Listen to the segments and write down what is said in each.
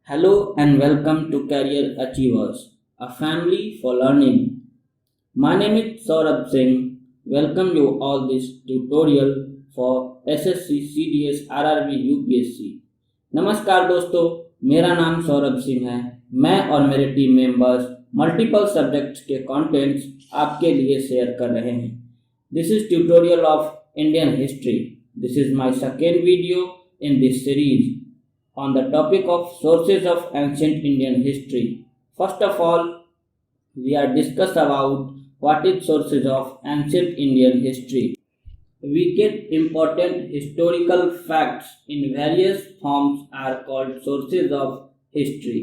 Hello and welcome to Career Achievers, a family for learning. My name is Saurabh Singh. Welcome you all this tutorial for SSC, CDS, RRB, UPSC. नमस्कार दोस्तों, मेरा नाम सौरभ सिंह है। मैं और मेरे team members multiple subjects के contents आपके लिए शेयर कर रहे हैं। This is tutorial of Indian history. This is my second video in this series on the topic of sources of ancient Indian history. First of all, we are discuss about what is sources of ancient Indian history. We get important historical facts in various forms are called sources of history.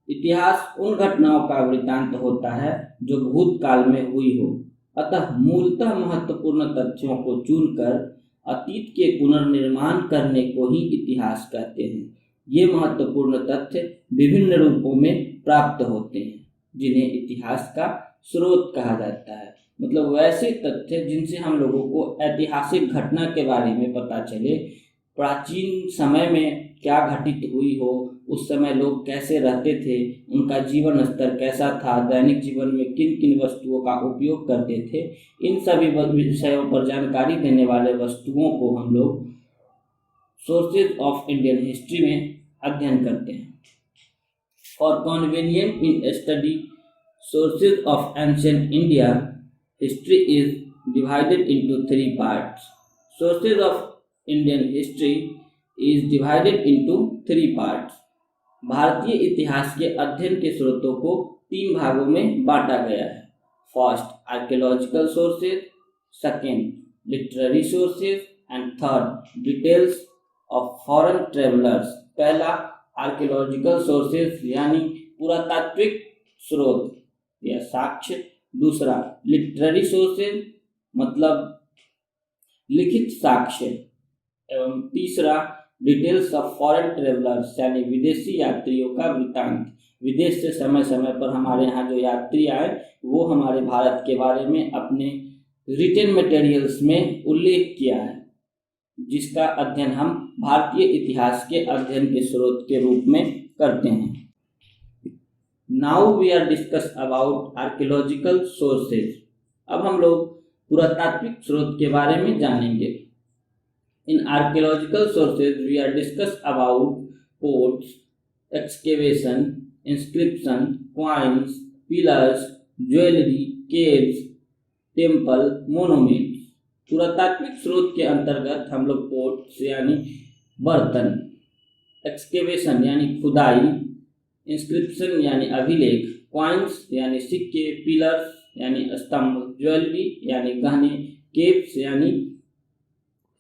इतिहास उन घटनाओं का वृत्तांत होता है जो भूतकाल में हुई हो, अतः मूलतः महत्वपूर्ण तथ्यों को चुनकर अतीत के पुनर्निर्माण करने को ही इतिहास कहते हैं। ये महत्वपूर्ण तथ्य विभिन्न रूपों में प्राप्त होते हैं जिन्हें इतिहास का स्रोत कहा जाता है। मतलब वैसे तथ्य जिनसे हम लोगों को ऐतिहासिक घटना के बारे में पता चले, प्राचीन समय में क्या घटित हुई हो, उस समय लोग कैसे रहते थे, उनका जीवन स्तर कैसा था, दैनिक जीवन में किन किन वस्तुओं का उपयोग करते थे, इन सभी विषयों पर जानकारी देने वाले वस्तुओं को हम लोग सोर्सेज ऑफ इंडियन हिस्ट्री में अध्ययन करते हैं। For convenient in study sources of ancient India, history is divided into 3 parts. Sources of Indian history is divided into 3 parts. भारतीय इतिहास के अध्ययन के स्रोतों को 3 भागों में बांटा गया है। First, archaeological sources, second, literary sources and third, details of foreign travellers. पहला आर्कियोलॉजिकल सोर्सेज यानी पुरातात्विक स्रोत या साक्ष्य। दूसरा लिटरेरी सोर्सेज मतलब लिखित साक्ष्य। एवं तीसरा डिटेल्स ऑफ फॉरेन ट्रेवलर्स यानी विदेशी यात्रियों का वृत्तांत। विदेश से समय समय पर हमारे यहाँ जो यात्री आए वो हमारे भारत के बारे में अपने रिटन मटेरियल्स में उल्लेख किया है, जिसका अध्ययन हम भारतीय इतिहास के अध्ययन के स्रोत के रूप में करते हैं। Now we are discuss about archaeological sources. अब हम लोग पुरातात्विक स्रोत के बारे में जानेंगे। In archaeological sources, we are discuss about forts, excavation, inscription, coins, pillars, jewelry, caves, temple, monuments. पुरातात्विक स्रोत के अंतर्गत हम लोग पोर्ट्स यानी बर्तन, एक्सकेवेशन यानी खुदाई, इंस्क्रिप्शन यानी अभिलेख, कॉइन्स यानी सिक्के, पिलर्स यानी स्तंभ, ज्वेलरी यानी गहने, केव्स यानी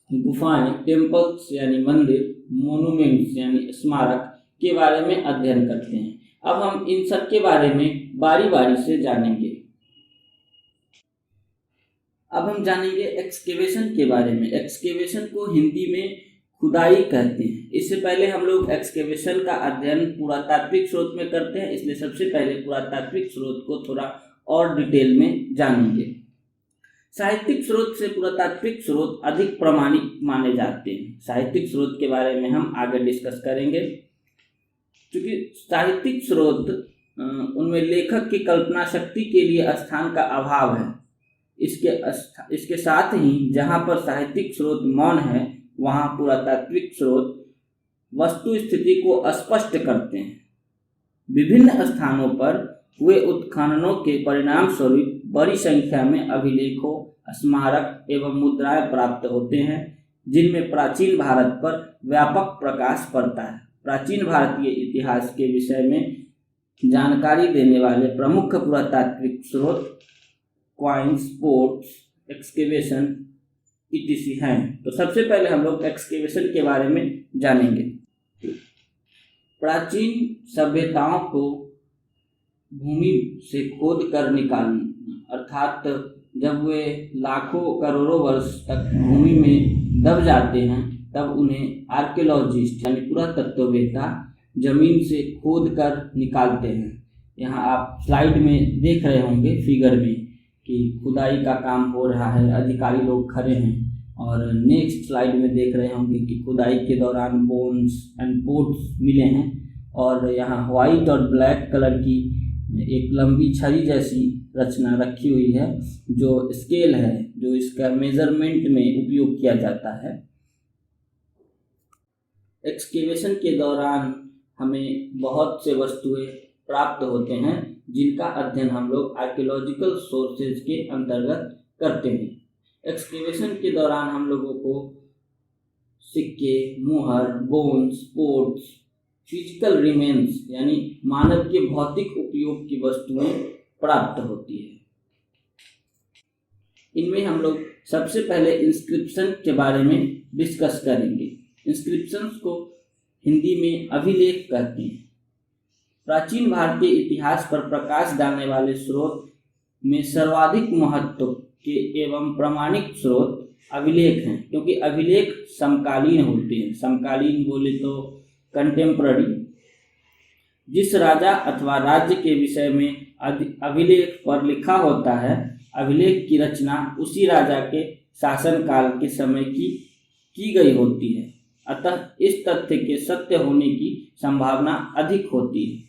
गुफाएं, टेम्पल्स यानी मंदिर, मोनूमेंट्स यानी स्मारक के बारे में अध्ययन करते हैं। अब हम इन सब के बारे में बारी बारी से जानेंगे। अब हम जानेंगे एक्सकेवेशन के बारे में। एक्सकेवेशन को हिंदी में खुदाई कहते हैं। इससे पहले हम लोग एक्सकेवेशन का अध्ययन पुरातात्विक स्रोत में करते हैं, इसलिए सबसे पहले पुरातात्विक स्रोत को थोड़ा और डिटेल में जानेंगे। साहित्यिक स्रोत से पुरातात्विक स्रोत अधिक प्रमाणिक माने जाते हैं। साहित्यिक स्रोत के बारे में हम आगे डिस्कस करेंगे। क्योंकि साहित्यिक स्रोत उनमें लेखक की कल्पना शक्ति के लिए स्थान का अभाव है। इसके साथ ही जहाँ पर साहित्यिक स्रोत मौन है, वहाँ पुरातात्विक स्रोत वस्तु स्थिति को स्पष्ट करते हैं। विभिन्न स्थानों पर हुए उत्खननों के परिणाम स्वरूप बड़ी संख्या में अभिलेखों, स्मारक एवं मुद्राएं प्राप्त होते हैं, जिनमें प्राचीन भारत पर व्यापक प्रकाश पड़ता है। प्राचीन भारतीय इतिहास के विषय में जानकारी देने वाले प्रमुख पुरातात्विक स्रोत क्वाइंस, पोर्ट्स, एक्सकेवेशन etc. हैं। तो सबसे पहले हम लोग एक्सकेवेशन के बारे में जानेंगे। प्राचीन सभ्यताओं को भूमि से खोद कर निकालना, अर्थात जब वे लाखों करोड़ों वर्ष तक भूमि में दब जाते हैं, तब उन्हें आर्कियोलॉजिस्ट यानी पुरातत्ववेत्ता जमीन से खोद कर निकालते हैं। यहाँ आप स्लाइड में देख रहे होंगे फिगर में कि खुदाई का काम हो रहा है, अधिकारी लोग खड़े हैं और नेक्स्ट स्लाइड में देख रहे होंगे कि खुदाई के दौरान बोन्स एंड बोट्स मिले हैं और यहाँ व्हाइट और ब्लैक कलर की एक लंबी छड़ी जैसी रचना रखी हुई है, जो स्केल है, जो इसका मेजरमेंट में उपयोग किया जाता है। एक्सकेवेशन के दौरान हमें बहुत से वस्तुएं प्राप्त होते हैं, जिनका अध्ययन हम लोग आर्कियोलॉजिकल सोर्सेज के अंतर्गत करते हैं। एक्सकेवेशन के दौरान हम लोगों को सिक्के, मुहर, बोन्स, पोर्ट्स, फिजिकल रिमेन्स यानी मानव के भौतिक उपयोग की वस्तुएं प्राप्त होती है। इनमें हम लोग सबसे पहले इंस्क्रिप्शन के बारे में डिस्कस करेंगे। इंस्क्रिप्शंस को हिंदी में अभिलेख कहते हैं। प्राचीन भारतीय इतिहास पर प्रकाश डालने वाले स्रोत में सर्वाधिक महत्व के एवं प्रामाणिक स्रोत अभिलेख हैं, क्योंकि अभिलेख समकालीन होते हैं। समकालीन बोले तो कंटेम्प्ररी। जिस राजा अथवा राज्य के विषय में अभिलेख पर लिखा होता है, अभिलेख की रचना उसी राजा के शासनकाल के समय की गई होती है, अतः इस तथ्य के सत्य होने की संभावना अधिक होती है।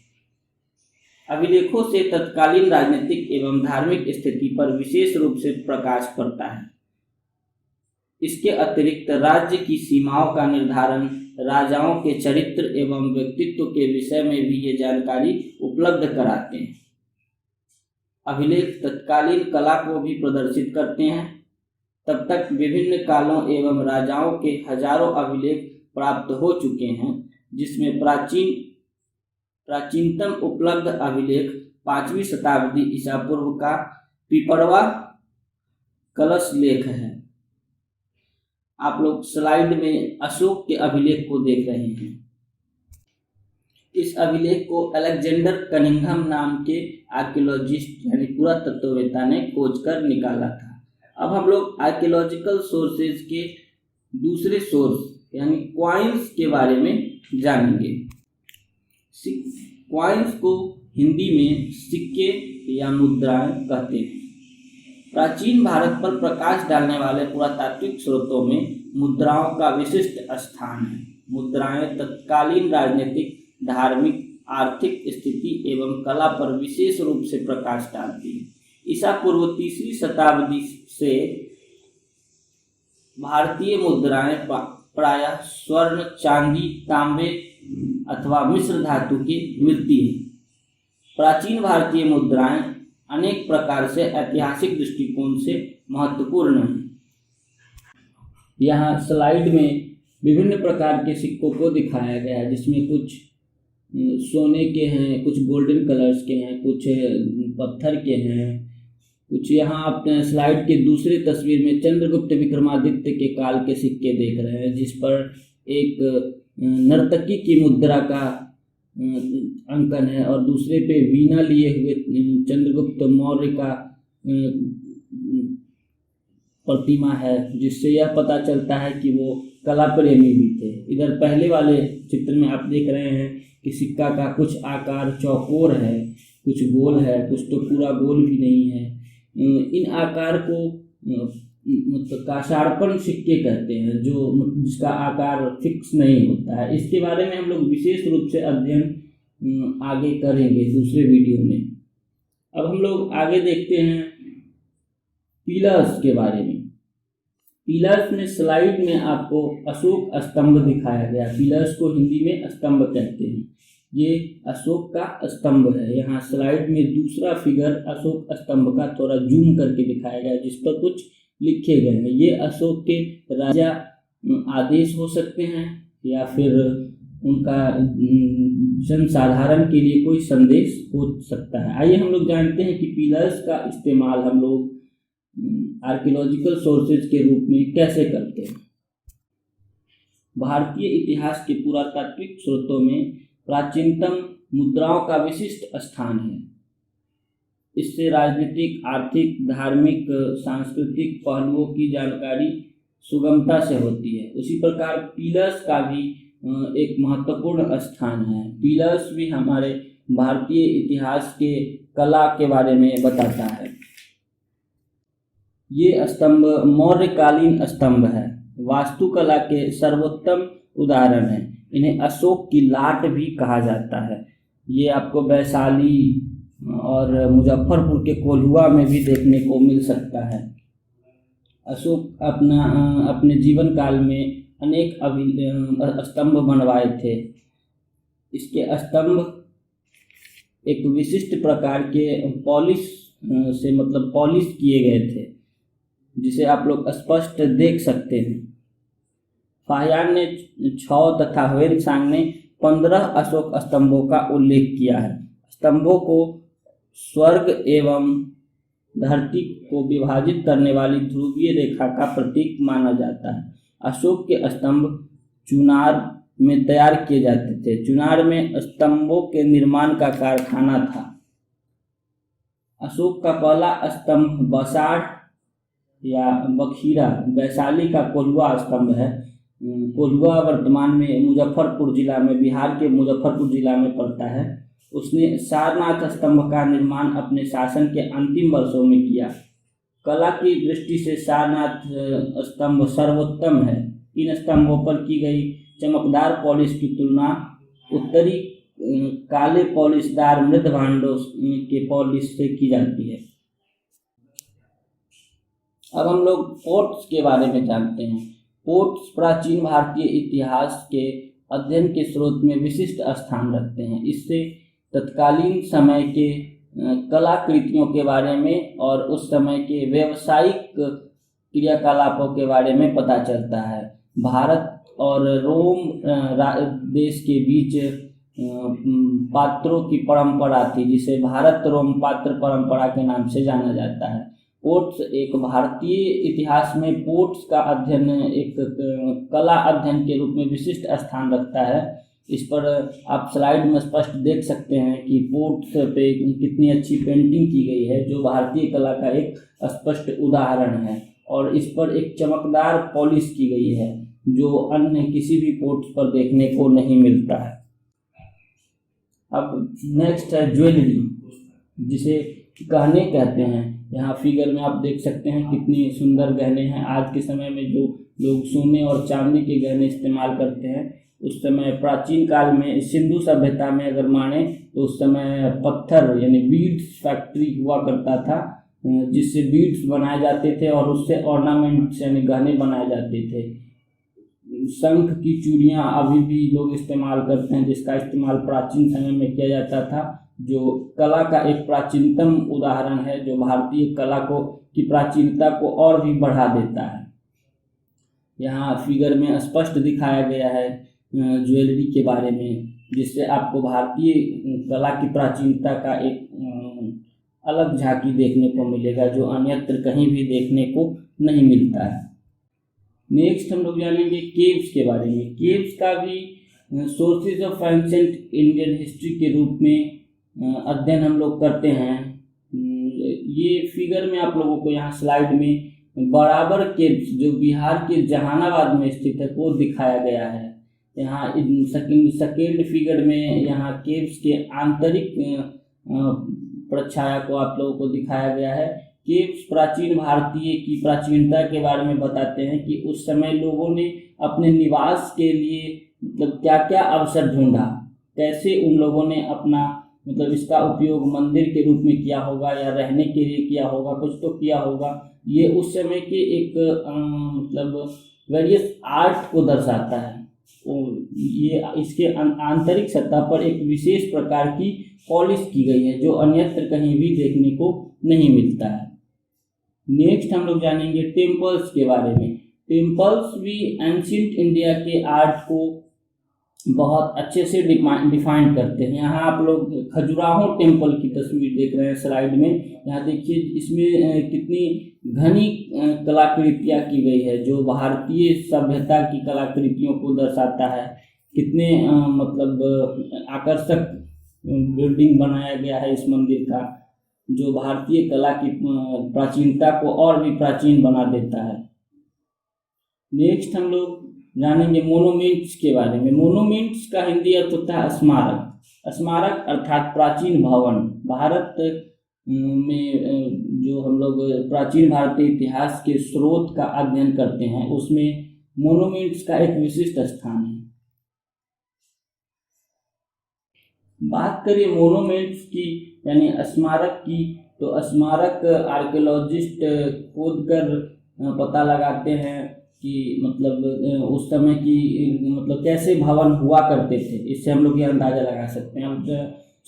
अभिलेखों से तत्कालीन राजनीतिक एवं धार्मिक स्थिति पर विशेष रूप से प्रकाश पड़ता है। इसके अतिरिक्त राज्य की सीमाओं का निर्धारण, राजाओं के चरित्र एवं व्यक्तित्व के विषय में भी ये जानकारी उपलब्ध कराते हैं। अभिलेख तत्कालीन कला को भी प्रदर्शित करते हैं। तब तक विभिन्न कालों एवं राजाओं के हजारों अभिलेख प्राप्त हो चुके हैं, जिसमें प्राचीनतम उपलब्ध अभिलेख 5वीं शताब्दी ईसा पूर्व का पिपड़वा कलश लेख है। आप लोग स्लाइड में अशोक के अभिलेख को देख रहे हैं। इस अभिलेख को अलेक्जेंडर कनिंघम नाम के आर्कियोलॉजिस्ट यानी पुरातत्ववेत्ता ने खोज कर निकाला था। अब हम लोग आर्कियोलॉजिकल सोर्सेज के दूसरे सोर्स यानी क्वाइंस के बारे में जानेंगे। क्वाइंस को हिंदी में सिक्के या मुद्राएं कहते हैं। प्राचीन भारत पर प्रकाश डालने वाले पुरातात्विक स्रोतों में मुद्राओं का विशिष्ट स्थान है। मुद्राएं तत्कालीन राजनीतिक, धार्मिक, आर्थिक स्थिति एवं कला पर विशेष रूप से प्रकाश डालती है। ईसा पूर्व 3वीं शताब्दी से भारतीय मुद्राएं प्रायः स्वर्ण, चांदी, तांबे अथवा मिश्र धातु की मिलती है। प्राचीन भारतीय मुद्राएं अनेक प्रकार से ऐतिहासिक दृष्टिकोण से महत्वपूर्ण हैं। यहाँ स्लाइड में विभिन्न प्रकार के सिक्कों को दिखाया गया है, जिसमें कुछ सोने के हैं, कुछ गोल्डन कलर्स के हैं, कुछ पत्थर के हैं, कुछ यहाँ आप स्लाइड के दूसरी तस्वीर में चंद्रगुप्त विक्रमादित्य के काल के सिक्के देख रहे हैं, जिस पर एक नर्तकी की मुद्रा का अंकन है और दूसरे पे वीणा लिए हुए चंद्रगुप्त मौर्य का प्रतिमा है, जिससे यह पता चलता है कि वो कला प्रेमी भी थे। इधर पहले वाले चित्र में आप देख रहे हैं कि सिक्का का कुछ आकार चौकोर है, कुछ गोल है, कुछ तो पूरा गोल भी नहीं है। इन आकार को मतलब काशार्पण सिक्के कहते हैं, जो जिसका आकार फिक्स नहीं होता है। इसके बारे में हम लोग विशेष रूप से अध्ययन आगे करेंगे दूसरे वीडियो में। अब हम लोग आगे देखते हैं पिलर्स के बारे में। पिलर्स में स्लाइड में आपको अशोक स्तंभ दिखाया गया। पिलर्स को हिंदी में स्तंभ कहते हैं। ये अशोक का स्तंभ है। यहाँ स्लाइड में दूसरा फिगर अशोक स्तंभ का थोड़ा जूम करके दिखाया गया, जिस पर कुछ लिखे गए हैं। ये अशोक के राजा आदेश हो सकते हैं या फिर उनका जनसाधारण के लिए कोई संदेश हो सकता है। आइए हम लोग जानते हैं कि पिलर्स का इस्तेमाल हम लोग आर्कियोलॉजिकल सोर्सेज के रूप में कैसे करते हैं। भारतीय इतिहास के पुरातात्विक स्रोतों में प्राचीनतम मुद्राओं का विशिष्ट स्थान है। इससे राजनीतिक, आर्थिक, धार्मिक, सांस्कृतिक पहलुओं की जानकारी सुगमता से होती है। उसी प्रकार पिलर्स का भी एक महत्वपूर्ण स्थान है। पिलर्स भी हमारे भारतीय इतिहास के कला के बारे में बताता है। ये स्तंभ मौर्यकालीन स्तंभ है, वास्तुकला के सर्वोत्तम उदाहरण है। इन्हें अशोक की लाट भी कहा जाता है। ये आपको वैशाली और मुजफ्फरपुर के कोल्हुआ में भी देखने को मिल सकता है। अशोक अपने जीवन काल में अनेक स्तंभ बनवाए थे। इसके स्तंभ एक विशिष्ट प्रकार के पॉलिश किए गए थे, जिसे आप लोग स्पष्ट देख सकते हैं। फाहियान ने 6 तथा ह्वेनसांग ने 15 अशोक स्तंभों का उल्लेख किया है। स्तंभों को स्वर्ग एवं धरती को विभाजित करने वाली ध्रुवीय रेखा का प्रतीक माना जाता है। अशोक के स्तंभ चुनार में तैयार किए जाते थे। चुनार में स्तंभों के निर्माण का कारखाना था। अशोक का पहला स्तंभ बसाड़ या बखीरा वैशाली का कोल्हुआ स्तंभ है। कोल्हुआ वर्तमान में मुजफ्फरपुर जिला में, बिहार के मुजफ्फरपुर जिला में पड़ता है। उसने सारनाथ स्तंभ का निर्माण अपने शासन के अंतिम वर्षों में किया। कला की दृष्टि से सारनाथ स्तंभ सर्वोत्तम है। इन स्तंभों पर की गई चमकदार पॉलिश की तुलना उत्तरी काले पॉलिशदार मृद भांडों के पॉलिश से की जाती है। अब हम लोग पोर्ट्स के बारे में जानते हैं। पोर्ट्स प्राचीन भारतीय इतिहास के अध्ययन के स्रोत में विशिष्ट स्थान रखते हैं। इससे तत्कालीन समय के कलाकृतियों के बारे में और उस समय के व्यावसायिक क्रियाकलापों के बारे में पता चलता है। भारत और रोम देश के बीच पात्रों की परंपरा थी, जिसे भारत रोम पात्र परंपरा के नाम से जाना जाता है। पोर्ट्स एक भारतीय इतिहास में पोर्ट्स का अध्ययन एक कला अध्ययन के रूप में विशिष्ट स्थान रखता है। इस पर आप स्लाइड में स्पष्ट देख सकते हैं कि पोर्ट्स पे कितनी अच्छी पेंटिंग की गई है, जो भारतीय कला का एक स्पष्ट उदाहरण है। और इस पर एक चमकदार पॉलिश की गई है, जो अन्य किसी भी पोर्ट्स पर देखने को नहीं मिलता है। अब नेक्स्ट है ज्वेलरी, जिसे गहने कहते हैं। यहाँ फिगर में आप देख सकते हैं कितनी सुंदर गहने हैं। आज के समय में जो लोग सोने और चांदी के गहने इस्तेमाल करते हैं, उस समय प्राचीन काल में सिंधु सभ्यता में अगर माने तो उस समय पत्थर यानी बीड्स फैक्ट्री हुआ करता था, जिससे बीड्स बनाए जाते थे और उससे ऑर्नामेंट्स यानी गहने बनाए जाते थे। शंख की चूड़ियाँ अभी भी लोग इस्तेमाल करते हैं, जिसका इस्तेमाल प्राचीन समय में किया जाता था, जो कला का एक प्राचीनतम उदाहरण है, जो भारतीय कला की प्राचीनता को और भी बढ़ा देता है। यहाँ फिगर में स्पष्ट दिखाया गया है ज्वेलरी के बारे में, जिससे आपको भारतीय कला की प्राचीनता का एक अलग झांकी देखने को मिलेगा, जो अन्यत्र कहीं भी देखने को नहीं मिलता है। नेक्स्ट हम लोग जानेंगे केव्स के बारे में। केव्स का भी sources of ancient Indian history के रूप में अध्ययन हम लोग करते हैं। ये फिगर में आप लोगों को यहाँ स्लाइड में बराबर केव्स, जो बिहार के जहानाबाद में स्थित है, वो दिखाया गया है। यहाँ सेकेंड फिगर में यहाँ केव्स के आंतरिक प्रछाया को आप लोगों को दिखाया गया है। केव्स प्राचीन भारतीय की प्राचीनता के बारे में बताते हैं कि उस समय लोगों ने अपने निवास के लिए मतलब क्या क्या अवसर ढूंढा, कैसे उन लोगों ने अपना इसका उपयोग मंदिर के रूप में किया होगा या रहने के लिए किया होगा, कुछ तो किया होगा। ये उस समय के एक वेरियस आर्ट को दर्शाता है। ये इसके आंतरिक सतह पर एक विशेष प्रकार की पॉलिश की गई है, जो अन्यत्र कहीं भी देखने को नहीं मिलता है। नेक्स्ट हम लोग जानेंगे टेम्पल्स के बारे में। टेम्पल्स भी एंशिएंट इंडिया के आर्ट को बहुत अच्छे से डिफाइन करते हैं। यहाँ आप लोग खजुराहो टेम्पल की तस्वीर देख रहे हैं स्लाइड में। यहाँ देखिए इसमें कितनी घनी कलाकृतियाँ की गई है, जो भारतीय सभ्यता की कलाकृतियों को दर्शाता है। कितने आकर्षक बिल्डिंग बनाया गया है इस मंदिर का, जो भारतीय कला की प्राचीनता को और भी प्राचीन बना देता है। नेक्स्ट हम लोग जानेंगे मोनूमेंट्स के बारे में। मोनूमेंट्स का हिंदी अर्थ होता है स्मारक। स्मारक अर्थात प्राचीन भवन। भारत में जो हम लोग प्राचीन भारतीय इतिहास के स्रोत का अध्ययन करते हैं, उसमें मोनूमेंट्स का एक विशिष्ट स्थान है। बात करें मोनूमेंट्स की यानी स्मारक की, तो स्मारक आर्कियोलॉजिस्ट खोद कर पता लगाते हैं कि मतलब उस समय की मतलब कैसे भवन हुआ करते थे। इससे हम लोग ये अंदाज़ा लगा सकते हैं। अब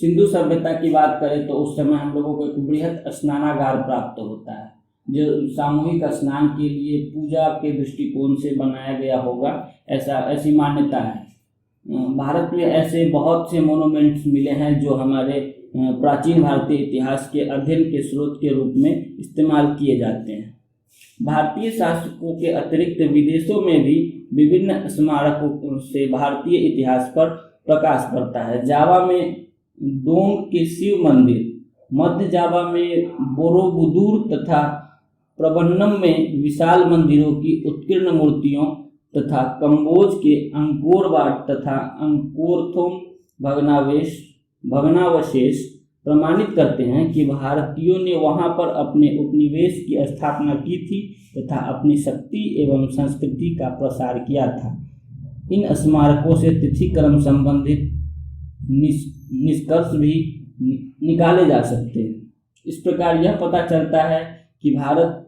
सिंधु सभ्यता की बात करें तो उस समय हम लोगों को एक बृहत स्नानागार प्राप्त होता है जो सामूहिक स्नान के लिए पूजा के दृष्टिकोण से बनाया गया होगा, ऐसी मान्यता है। भारत में ऐसे बहुत से मोनूमेंट्स मिले हैं जो हमारे प्राचीन भारतीय इतिहास के अध्ययन के स्रोत के रूप में इस्तेमाल किए जाते हैं। भारतीय शासकों के अतिरिक्त विदेशों में भी विभिन्न स्मारकों से भारतीय इतिहास पर प्रकाश पड़ता है। जावा में डोंग के शिव मंदिर, मध्य जावा में बोरोबुदुर तथा प्रबन्नम में विशाल मंदिरों की उत्कीर्ण मूर्तियों तथा कंबोज के अंकोर वाट तथा अंकोरथोम भग्नावशेष प्रमाणित करते हैं कि भारतीयों ने वहां पर अपने उपनिवेश की स्थापना की थी तथा अपनी शक्ति एवं संस्कृति का प्रसार किया था। इन स्मारकों से तिथि क्रम संबंधित निष्कर्ष भी निकाले जा सकते हैं। इस प्रकार यह पता चलता है कि भारत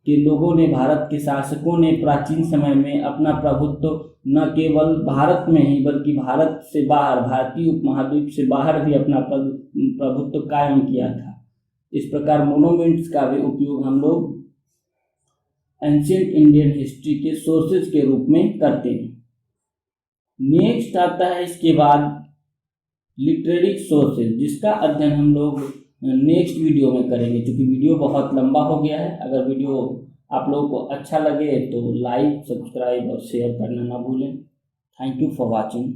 के लोगों ने, भारत के शासकों ने प्राचीन समय में अपना प्रभुत्व न केवल भारत में ही बल्कि भारत से बाहर, भारतीय उपमहाद्वीप से बाहर भी अपना प्रभुत्व कायम किया था। इस प्रकार मोनूमेंट्स का भी उपयोग हम लोग एंशिएंट इंडियन हिस्ट्री के सोर्सेज के रूप में करते हैं। नेक्स्ट आता है इसके बाद लिटरेरी सोर्सेज, जिसका अध्ययन हम लोग नेक्स्ट वीडियो में करेंगे। क्योंकि वीडियो बहुत लंबा हो गया है। अगर वीडियो आप लोगों को अच्छा लगे तो लाइक, सब्सक्राइब और शेयर करना ना भूलें। Thank you for watching.